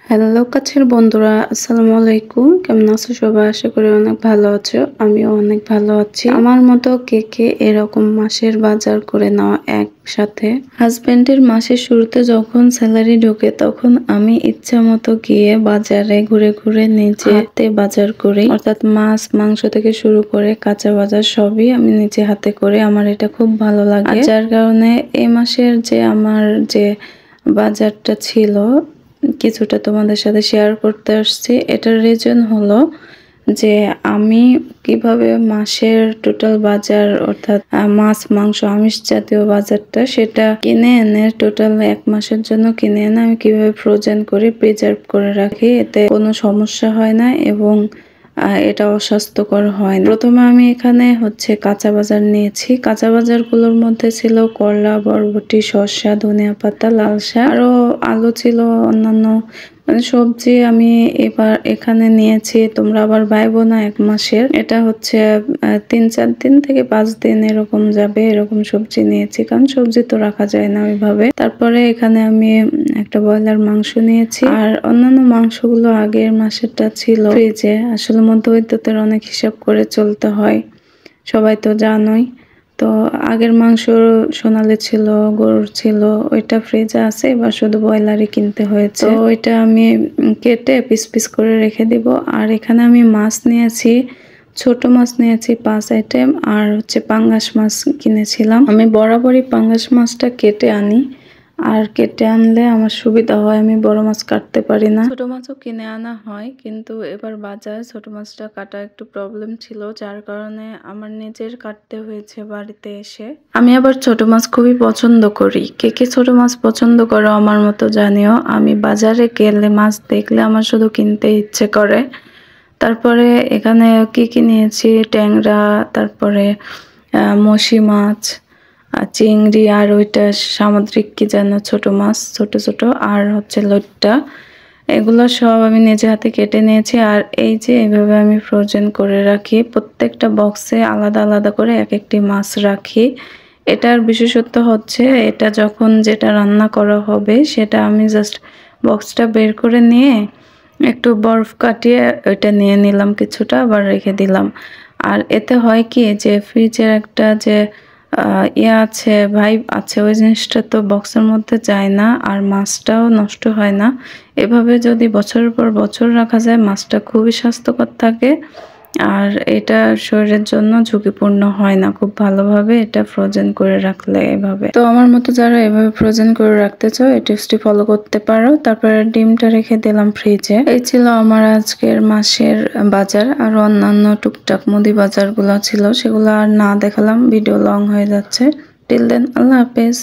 Hello কাছের বন্ধুরা, আসসালামু আলাইকুম। কেমন আছো সবাই? আশা করি অনেক ভালো আছো। আমিও অনেক ভালো আছি। আমার মতো কে কে এরকম মাসের বাজার করে নেওয়া একসাথে? হাজবেন্ডের মাসের শুরুতে যখন স্যালারি ঢোকে তখন আমি ইচ্ছা মতো গিয়ে বাজারে ঘুরে ঘুরে নিজে হাতে বাজার করি, অর্থাৎ মাছ মাংস থেকে শুরু করে কাঁচা বাজার সবই আমি নিজে হাতে করে। আমার এটা খুব ভালো লাগে, যার কারণে এই মাসের যে আমার যে বাজারটা ছিল কিছুটা তোমাদের সাথে শেয়ার করতে আসছি। এটার রিজন হলো যে আমি কিভাবে মাসের টোটাল বাজার, অর্থাৎ মাছ মাংস আমিষ জাতীয় বাজারটা সেটা কিনে এনে টোটাল 1 মাসের জন্য কিনে এনে আমি কিভাবে ফ্রোজেন করে প্রিজার্ভ করে রাখি, এতে কোনো সমস্যা হয় না এবং এটা অস্বাস্থ্যকর হয় না। প্রথমে আমি এখানে কাঁচা বাজার নিয়েছি। কাঁচা বাজারগুলোর মধ্যে ছিল করলা, বরবটি, শসা, ধনিয়া পাতা, লাল শাক, আরো আলু ছিল, অন্যান্য সবজি আমি এবার এখানে নিয়েছি। তোমরা আবার ভাইবো না 1 মাসের, এটা 3-4 দিন থেকে 5 দিন এরকম যাবে, এরকম সবজি নিয়েছি, কারণ সবজি তো রাখা যায় না ওইভাবে। তারপরে এখানে আমি একটা ব্রয়লার মাংস নিয়েছি, আর অন্যান্য মাংসগুলো আগের মাসেরটা ছিল ফ্রিজে। আসলে মধ্যবিত্তদের অনেক হিসাব করে চলতে হয়, সবাই তো জানোই। তো আগের মাংস সোনালি ছিল, গরুর ছিল, ওইটা ফ্রিজে আছে, এবার শুধু ব্রয়লারই কিনতে হয়েছে। তো ওইটা আমি কেটে পিস পিস করে রেখে দিব। আর এখানে আমি মাছ নিয়েছি, ছোট মাছ নিয়েছি 5 আইটেম, আর পাঙ্গাস মাছ কিনেছিলাম। আমি বরাবরই পাঙ্গাস মাছটা কেটে আনি, আর কেটে আনলে আমার সুবিধা হয়, আমি বড় মাছ কাটতে পারি না। ছোট মাছও কিনে আনা হয়, কিন্তু এবার বাজারে ছোট মাছটা কাটা একটু প্রবলেম ছিল, যার কারণে আমার নিজের কাটতে হয়েছে বাড়িতে এসে। আমি আবার ছোট মাছ খুবই পছন্দ করি। কে কে ছোট মাছ পছন্দ করো আমার মতো জানিও। আমি বাজারে গেলে মাছ দেখলে আমার শুধু কিনতে ইচ্ছে করে। তারপরে এখানে কি নিয়েছি, ট্যাংরা, তারপরে মশি মাছ, চিংড়ি, আর ওইটা সামুদ্রিক কি যেন ছোট মাছ, ছোট ছোট, আর লইট্টা। এগুলো সব আমি নিজে হাতে কেটে নিয়েছি। আর এই যে এইভাবে আমি ফ্রোজেন করে রাখি, প্রত্যেকটা বক্সে আলাদা আলাদা করে এক একটি মাছ রাখি। এটার বিশেষত্ব এটা যখন যেটা রান্না করা হবে সেটা আমি জাস্ট বক্সটা বের করে নিয়ে একটু বরফ কাটিয়ে ওইটা নিয়ে নিলাম, কিছুটা আবার রেখে দিলাম। আর এতে হয় কি যে ফ্রিজের একটা যে আছে, ভাইব আছে, ওই জিনিসটা তো বক্সের মধ্যে যায় না, আর মাছটাও নষ্ট হয় না। এভাবে যদি বছরের পর বছর রাখা যায়, মাছটা খুবই স্বাস্থ্যকর থাকে, আর এটা শরীরের জন্য ঝুঁকিপূর্ণ হয় না খুব ভালোভাবে এটা ফ্রোজেন করে রাখলে এভাবে। তো আমার মতো যারা এভাবে ফ্রোজেন করে রাখতে চাও এই টিপসটি ফলো করতে পারো। তারপরে ডিমটা রেখে দিলাম ফ্রিজে। এই ছিল আমার আজকের মাসের বাজার। আর অন্যান্য টুকটাক মুদি বাজারগুলো ছিল, সেগুলো আর না দেখালাম, ভিডিও লং হয়ে যাচ্ছে। টিল দেন, আল্লাহ হাফেজ।